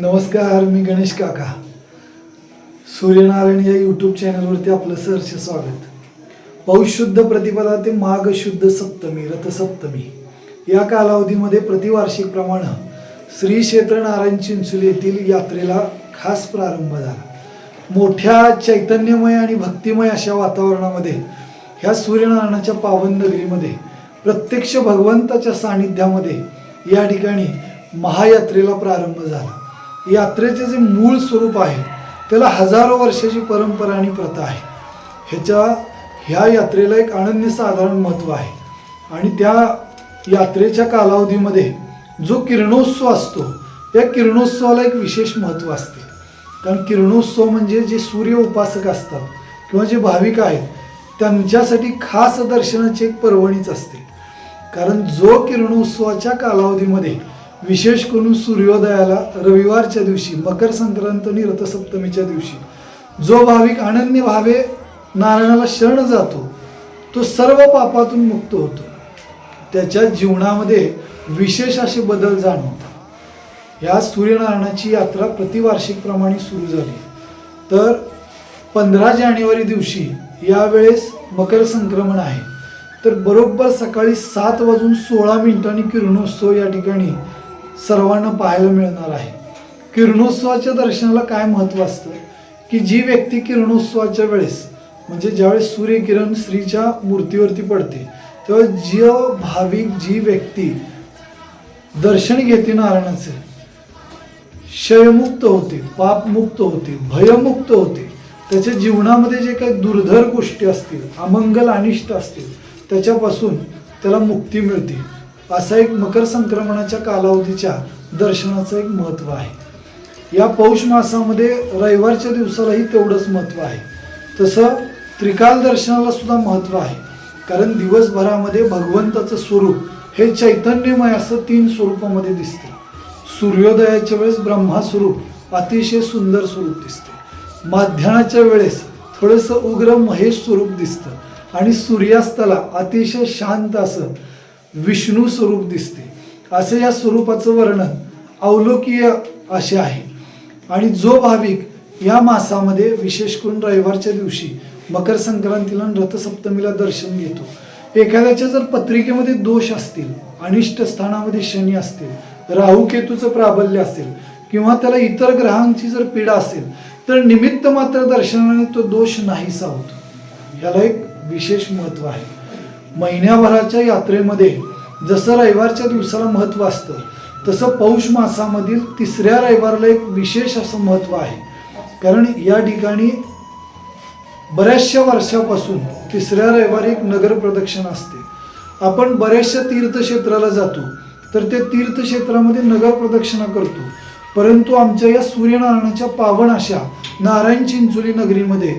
नमस्कार, मी गणेश काका. सूर्यनारायण या यूट्यूब चॅनलवरती आपलं सहर्ष स्वागत. पौष शुद्ध प्रतिपदा ते माघ शुद्ध सप्तमी रथसप्तमी या कालावधीमध्ये प्रतिवार्षिक प्रमाणे श्री क्षेत्र नारायण चिंचोली येथील यात्रेला खास प्रारंभ झाला. मोठ्या चैतन्यमय आणि भक्तिमय अशा वातावरणामध्ये ह्या सूर्यनारायणाच्या पावन नगरीमध्ये प्रत्यक्ष भगवंताच्या सानिध्यामध्ये या ठिकाणी महायात्रेला प्रारंभ झाला. यात्रेचे जे मूळ स्वरूप आहे त्याला हजारो वर्षाची परंपरा आणि प्रथा आहे. ह्या यात्रेला एक अनन्यसाधारण महत्त्व आहे आणि त्या यात्रेच्या कालावधीमध्ये जो किरणोत्सव असतो या किरणोत्सवाला एक विशेष महत्त्व असते. कारण किरणोत्सव म्हणजे जे सूर्य उपासक असतात किंवा जे भाविक आहेत त्यांच्यासाठी खास दर्शनाची एक पर्वणीच असते. कारण जो किरणोत्सवाच्या कालावधीमध्ये विशेष करून सूर्योदयाला रविवारच्या दिवशी मकर संक्रांत आणि रथसप्तमीच्या दिवशी जो भाविक अनन्य भावे नारायणाला शरण जातो तो सर्व पापातून मुक्त होतो. त्याच्या जीवनामध्ये विशेष असे बदल जाणवतात. या सूर्यनारायणाची यात्रा प्रतिवार्षिक प्रमाणे सुरू झाली. तर 15 जानेवारी दिवशी यावेळेस मकर संक्रमण आहे. तर बरोबर सकाळी 7:16 किरणोत्सव या ठिकाणी सर्वांना पाहायला मिळणार आहे. किरणोत्सवाच्या दर्शनाला काय महत्त्व असतं की जी व्यक्ती किरणोत्सवाच्या वेळेस म्हणजे ज्यावेळेस सूर्यकिरण श्रीच्या मूर्तीवरती पडते तेव्हा जो भाविक जी व्यक्ती दर्शन घेते नारायणाचे क्षयमुक्त होते, पापमुक्त होते, भयमुक्त होते. त्याच्या जीवनामध्ये जे काही दुर्धर गोष्टी असतील, अमंगल अनिष्ट असतील त्याच्यापासून त्याला मुक्ती मिळते. असा एक मकर संक्रमणाच्या कालावधीच्या दर्शनाचं एक महत्त्व आहे. या पौष मासामध्ये रविवारच्या दिवसालाही तेवढंच महत्त्व आहे. तसं त्रिकाल दर्शनाला सुद्धा महत्त्व आहे. कारण दिवसभरामध्ये भगवंताचं स्वरूप हे चैतन्यमय असं 3 स्वरूपामध्ये दिसते. सूर्योदयाच्या वेळेस ब्रह्मा स्वरूप अतिशय सुंदर स्वरूप दिसते. माध्यानाच्या वेळेस थोडंसं उग्र महेश स्वरूप दिसतं आणि सूर्यास्ताला अतिशय शांत असं विष्णू स्वरूप दिसते. असं या स्वरूपाचं वर्णन अवलोकीय असे आहे. आणि जो भाविक या मासामध्ये विशेष करून रविवारच्या दिवशी मकर संक्रांतीला आणि रथसप्तमीला दर्शन घेतो, एखाद्याच्या जर पत्रिकेमध्ये दोष असतील, अनिष्ट स्थानामध्ये शनी असतील, राहू केतूचं प्राबल्य असेल किंवा त्याला इतर ग्रहांची जर पीडा असेल तर निमित्त मात्र दर्शनाने तो दोष नाहीसा होतो. याला एक विशेष महत्त्व आहे. महिन्याभराच्या यात्रेमध्ये जसं रविवारच्या दिवसाला महत्त्व असतं तसं पौष मासामधील 3ऱ्या रविवारला एक विशेष असं महत्त्व आहे. कारण या ठिकाणी बऱ्याचशा वर्षापासून 3ऱ्या रविवारी एक नगर प्रदक्षिण असते. आपण बऱ्याचशा तीर्थक्षेत्राला जातो तर ते तीर्थक्षेत्रामध्ये नगर प्रदक्षिणा करतो. परंतु आमच्या या सूर्यनारायणाच्या पावन अशा नारायण चिंचोली नगरीमध्ये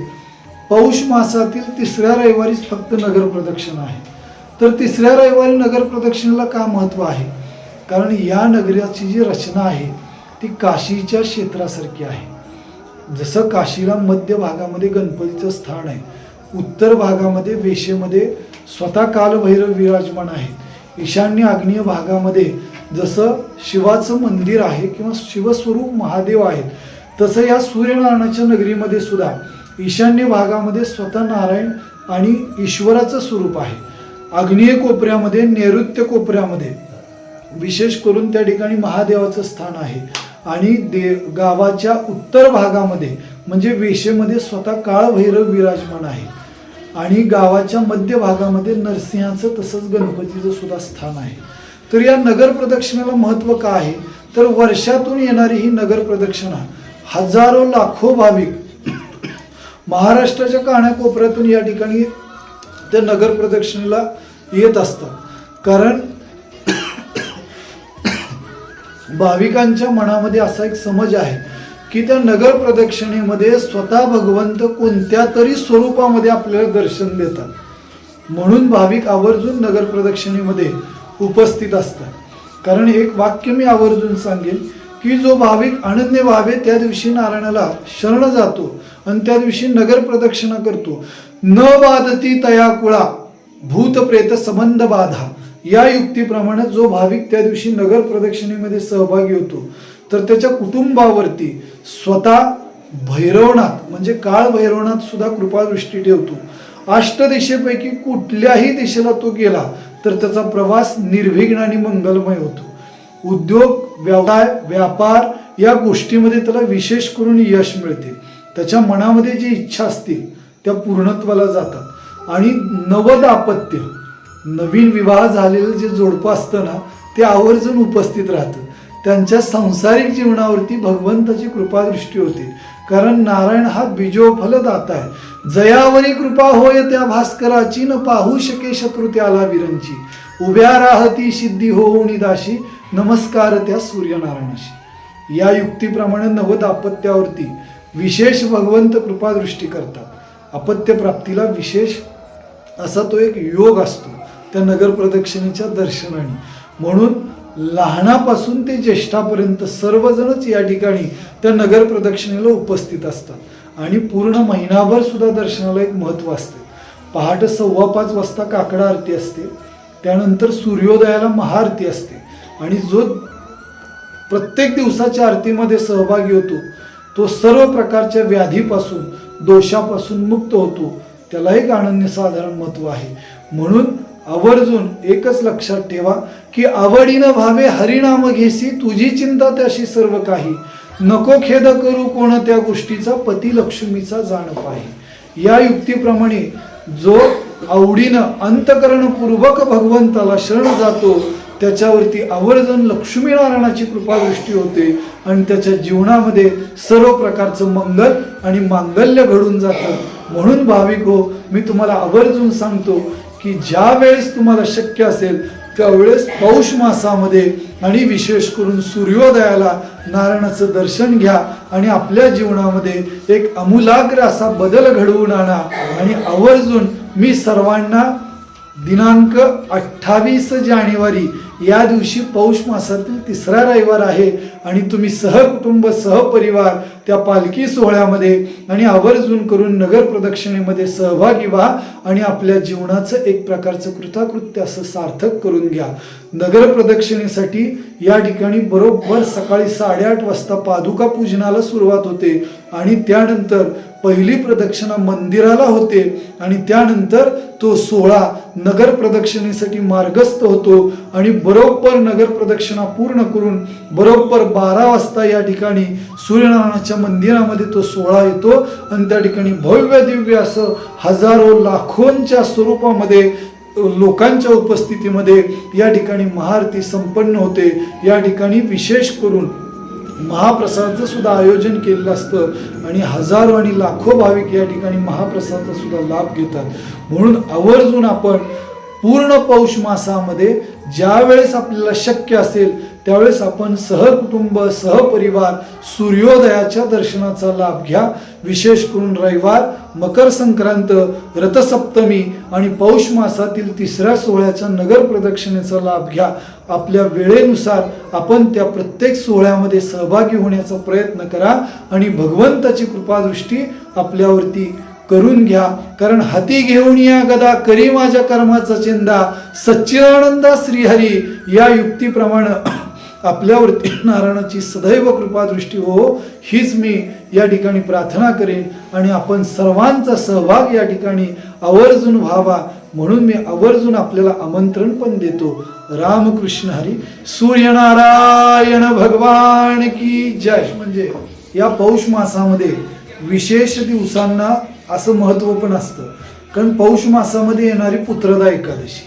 पौष मासातील 3ऱ्या रविवारीच फक्त नगर प्रदक्षिणा आहे. तर 3ऱ्या रविवारी नगर प्रदक्षिणेला का महत्त्व आहे? कारण या नगराची जी रचना आहे ती काशीच्या क्षेत्रासारखी आहे. जसं काशीला मध्य भागामध्ये गणपतीचं स्थान आहे, उत्तर भागामध्ये वेशेमध्ये स्वतः कालभैरव विराजमान आहेत, ईशान्य आग्नेय भागामध्ये जसं शिवाचं मंदिर आहे किंवा शिवस्वरूप महादेव आहेत, तसं या सूर्यनारायणाच्या नगरीमध्ये सुद्धा ईशान्य भागामध्ये स्वतः नारायण आणि ईश्वराचं स्वरूप आहे. आग्नेय कोपऱ्यामध्ये नैऋत्य कोपऱ्यामध्ये विशेष करून त्या ठिकाणी महादेवाचं स्थान आहे आणि गावाच्या उत्तर भागामध्ये म्हणजे वेशेमध्ये स्वतः काळभैरव विराजमान आहे आणि गावाच्या मध्य भागामध्ये नरसिंहाचं तसंच गणपतीचं सुद्धा स्थान आहे. तर या नगर प्रदक्षिणेला महत्त्व का आहे तर वर्षातून येणारी ही नगर प्रदक्षिणा हजारो लाखो भाविक महाराष्ट्राच्या कानाकोपऱ्यातून या ठिकाणी त्या नगर प्रदक्षिणेला येत असतात. कारण भाविकांच्या मनामध्ये असा एक समज आहे की त्या नगर प्रदक्षिणेमध्ये स्वतः भगवंत कोणत्या तरी स्वरूपामध्ये आपल्याला दर्शन देतात. म्हणून भाविक आवर्जून नगर प्रदक्षिणेमध्ये उपस्थित असतात. कारण एक वाक्य मी आवर्जून सांगेन की जो भाविक अनन्य भावे त्या दिवशी नारायणाला शरण जातो आणि त्या दिवशी नगर प्रदक्षिणा करतो, न बाधती तया कुळा भूत प्रेत संबंध बाधा या युक्तीप्रमाणे जो भाविक त्या दिवशी नगर प्रदक्षिणेमध्ये सहभागी होतो तर त्याच्या कुटुंबावरती स्वतः भैरवनाथ म्हणजे काळ भैरवनाथ सुद्धा कृपादृष्टी ठेवतो. अष्टदिशेपैकी कुठल्याही दिशेला तो गेला तर त्याचा प्रवास निर्विघ्न आणि मंगलमय होतो. उद्योग, व्यवसाय, व्यापार या गोष्टीमध्ये त्याला विशेष करून यश मिळते. त्याच्या मनामध्ये जी इच्छा असतील त्या पूर्णत्वाला जातात. आणि नवदापत्य, नवीन विवाह झालेलं जे जोडपं असतं ना ते आवर्जून उपस्थित राहतं. त्यांच्या सांसारिक जीवनावरती भगवंताची कृपादृष्टी होते. कारण नारायण हा बीजोफलदाता आहे. जयावरी कृपा होय त्या भास्कराची, न पाहू शके शत्रू त्याला विरंची. उभ्या राहती सिद्धी होऊन दाशी, नमस्कार त्या सूर्यनारायणाशी. या युक्तीप्रमाणे नवदापत्यावरती विशेष भगवंत कृपादृष्टी करतात. अपत्य प्राप्तीला विशेष असा तो एक योग असतो त्या नगर प्रदक्षिणेच्या दर्शनाने. म्हणून लहानापासून ते ज्येष्ठापर्यंत सर्वजणच या ठिकाणी त्या नगर प्रदक्षिणेला उपस्थित असतात. आणि पूर्ण महिनाभर सुद्धा दर्शनाला एक महत्त्व असते. पहाटे 5:15 वाजता काकडा आरती असते. त्यानंतर सूर्योदयाला महाआरती असते. आणि जो प्रत्येक दिवसाच्या आरतीमध्ये सहभागी होतो तो सर्व प्रकारच्या व्याधीपासून, दोषापासून मुक्त होतो. त्याला एक अनन्यसाधारण महत्त्व आहे. म्हणून आवर्जून एकच लक्षात ठेवा की आवडीनं भावे हरिनाम घेसी, तुझी चिंता त्याशी सर्व काही. नको खेद करू कोण त्या गोष्टीचा, पती लक्ष्मीचा जाण पाही. या युक्तीप्रमाणे जो आवडीनं अंतकरणपूर्वक भगवंताला शरण जातो त्याच्यावरती आवर्जून लक्ष्मीनारायणाची कृपादृष्टी होते. आणि त्याच्या जीवनामध्ये सर्व प्रकारचं मंगल आणि मांगल्य घडून जातं. म्हणून भाविक हो, मी तुम्हाला आवर्जून सांगतो की ज्या वेळेस तुम्हाला शक्य असेल त्यावेळेस पौष मासामध्ये आणि विशेष करून सूर्योदयाला नारायणाचं दर्शन घ्या आणि आपल्या जीवनामध्ये एक आमूलाग्र असा बदल घडवून आणा. आणि आवर्जून मी सर्वांना दिनांक 28 जानेवारी या दिवशी पौष मासातील 3रा रविवार आहे आणि तुम्ही सहकुटुंब सहपरिवार त्या पालखी सोहळ्यामध्ये आणि आवर्जून करून नगर प्रदक्षिणेमध्ये सहभागी व्हा आणि आपल्या जीवनाचं एक प्रकारचं कृताकृत्य असं सार्थक करून घ्या. नगर प्रदक्षिणेसाठी या ठिकाणी बरोबर सकाळी 8:30 वाजता पादुका पूजनाला सुरुवात होते आणि त्यानंतर पहिली प्रदक्षिणा मंदिराला होते आणि त्यानंतर तो सोहळा नगर प्रदक्षिणेसाठी मार्गस्थ होतो आणि बरोबर नगर प्रदक्षिणा पूर्ण करून बरोबर 12 वाजता या ठिकाणी सूर्यनारायणाच्या मंदिरामध्ये तो सोहळा येतो आणि त्या ठिकाणी भव्य दिव्य असं हजारो लाखोंच्या स्वरूपामध्ये लोकांच्या उपस्थितीमध्ये या ठिकाणी महाआरती संपन्न होते. या ठिकाणी विशेष करून महाप्रसादाचं सुद्धा आयोजन केलेलं असतं आणि हजारो आणि लाखो भाविक या ठिकाणी महाप्रसादाचा सुद्धा लाभ घेतात. म्हणून आवर्जून आपण पूर्ण पौष मासामध्ये ज्या वेळेस आपल्याला शक्य असेल त्यावेळेस आपण सहकुटुंब सहपरिवार सूर्योदयाच्या दर्शनाचा लाभ घ्या. विशेष करून रविवार, मकर संक्रांत, रथसप्तमी आणि पौष मासातील 3ऱ्या सोहळ्याच्या नगर प्रदक्षिणेचा लाभ घ्या. आपल्या वेळेनुसार आपण त्या प्रत्येक सोहळ्यामध्ये सहभागी होण्याचा प्रयत्न करा आणि भगवंताची कृपादृष्टी आपल्यावरती करून घ्या. कारण हाती घेऊन या गदा करी माझ्या कर्माचा चिंदा, सच्चिदानंदा श्रीहरी या युक्तीप्रमाणे आपल्यावरती नारायणाची सदैव कृपादृष्टी हो हीच मी या ठिकाणी प्रार्थना करेन आणि आपण सर्वांचा सहभाग या ठिकाणी आवर्जून व्हावा म्हणून मी आवर्जून आपल्याला आमंत्रण पण देतो. रामकृष्ण हरी. सूर्यनारायण भगवान की जय. म्हणजे या पौष मासामध्ये विशेष दिवसांना असं महत्त्व पण असतं. कारण पौष मासामध्ये येणारी पुत्रदा एकादशी,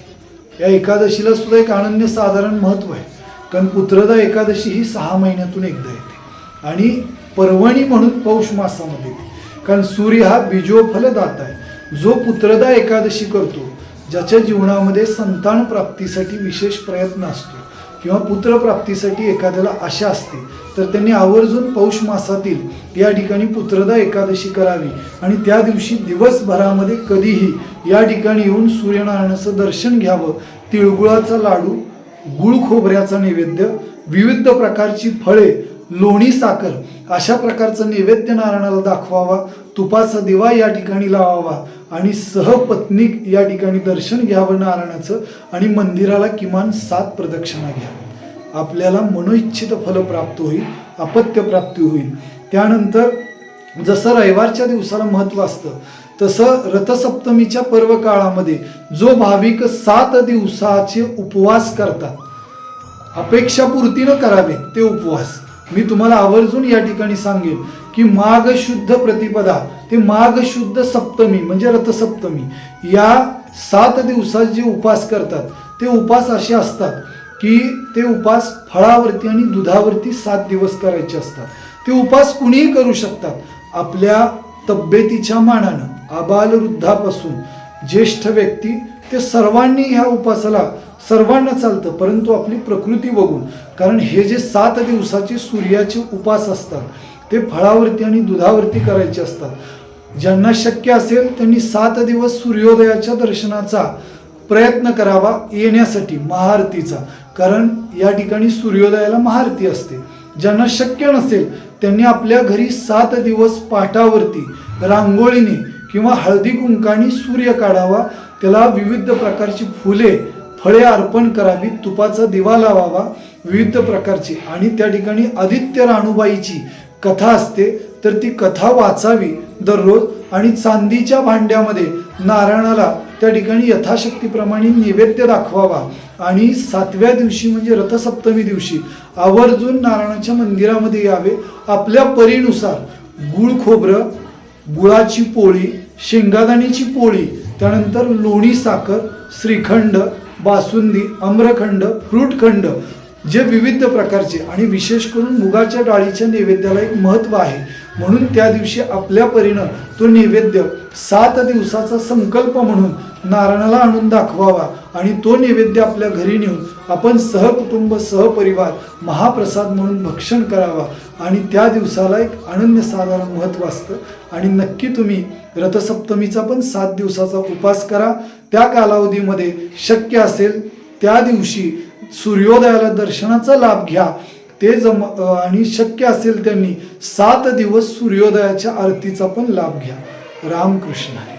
या एकादशीला सुद्धा एक अनन्यसाधारण महत्त्व आहे. कारण पुत्रदा एकादशी ही 6 महिन्यातून एकदा येते आणि पर्वणी म्हणून पौष मासामध्ये येते. कारण सूर्य हा बीजोफलदाता आहे. जो पुत्रदा एकादशी करतो, ज्याच्या जीवनामध्ये संतान प्राप्तीसाठी विशेष प्रयत्न असतो किंवा पुत्रप्राप्तीसाठी एखाद्याला आशा असते, तर त्यांनी आवर्जून पौष मासातील या ठिकाणी पुत्रदा एकादशी करावी आणि त्या दिवशी दिवसभरामध्ये कधीही या ठिकाणी येऊन सूर्यनारायणाचं दर्शन घ्यावं. तिळगुळाचा लाडू, गुळ खोबऱ्याचा नैवेद्य, विविध प्रकारची फळे, लोणी साखर अशा प्रकारचं नैवेद्य नारायणाला दाखवावा. तुपाचा दिवा या ठिकाणी लावावा आणि सहपत्नीक या ठिकाणी दर्शन घ्यावं नारायणाचं आणि मंदिराला किमान 7 प्रदक्षिणा घ्याव्या. आपल्याला मनोइच्छित फल प्राप्त होईल. अपत्यप्राप्ती होईल. त्यानंतर जसं रविवारच्या दिवसाला महत्त्व असतं तसं रथसप्तमीच्या पर्व काळामध्ये जो भाविक 7 दिवसाचे उपवास करतात, अपेक्षापूर्तीनं करावे ते उपवास. मी तुम्हाला आवर्जून या ठिकाणी सांगेन की माघ शुद्ध प्रतिपदा ते माघ शुद्ध सप्तमी म्हणजे रथसप्तमी या 7 दिवसात जे उपास करतात ते उपास असे असतात की ते उपास फळावरती आणि दुधावरती 7 दिवस करायचे असतात. ते उपास कुणीही करू शकतात. आपल्या तब्येतीच्या मानानं आबालवृद्धापासून ज्येष्ठ व्यक्ती ते सर्वांनी ह्या उपासाला सर्वांना चालतं, परंतु आपली प्रकृती बघून. कारण हे जे 7 दिवसाचे सूर्याचे उपास असतात ते फळावरती आणि दुधावरती करायचे असतात. ज्यांना शक्य असेल त्यांनी 7 दिवस सूर्योदयाच्या दर्शनाचा प्रयत्न करावा येण्यासाठी महाआरतीचा, कारण या ठिकाणी सूर्योदयाला महाआरती असते. ज्यांना शक्य नसेल त्यांनी आपल्या घरी 7 दिवस पाटावरती रांगोळीने किंवा हळदी कुंकाने सूर्य काढावा, त्याला विविध प्रकारची फुले फळे अर्पण करावी, तुपाचा दिवा लावावा विविध प्रकारची, आणि त्या ठिकाणी आदित्य राणूबाईची कथा असते तर ती कथा वाचावी दररोज, आणि चांदीच्या भांड्यामध्ये नारायणाला त्या ठिकाणी यथाशक्तीप्रमाणे नैवेद्य दाखवावा. आणि 7व्या दिवशी म्हणजे रथसप्तमी दिवशी आवर्जून नारायणाच्या मंदिरामध्ये यावे. आपल्या परीनुसार गुळ खोबरं, गुळाची पोळी, शेंगादाण्याची पोळी, त्यानंतर लोणी साखर, श्रीखंड, बासुंदी, आम्रखंड, फ्रूटखंड जे विविध प्रकारचे, आणि विशेष करून मुगाच्या डाळीच्या नैवेद्याला एक महत्त्व आहे, म्हणून त्या दिवशी आपल्या परीनं तो नैवेद्य 7 दिवसाचा संकल्प म्हणून नारायणाला आणून दाखवावा, आणि तो नैवेद्य आपल्या घरी नेऊन आपण सहकुटुंब सहपरिवार महाप्रसाद म्हणून भक्षण करावा. आणि त्या दिवसाला एक अनन्यसाधारण महत्त्व असतं. आणि नक्की तुम्ही रथसप्तमीचा पण 7 दिवसाचा उपास करा. त्या कालावधीमध्ये शक्य असेल त्या दिवशी सूर्योदयाला दर्शनाचा लाभ घ्या आणि शक्य असेल त्यांनी 7 दिवस सूर्योदयाच्या आरतीचा पण लाभ घ्या. रामकृष्ण हरी.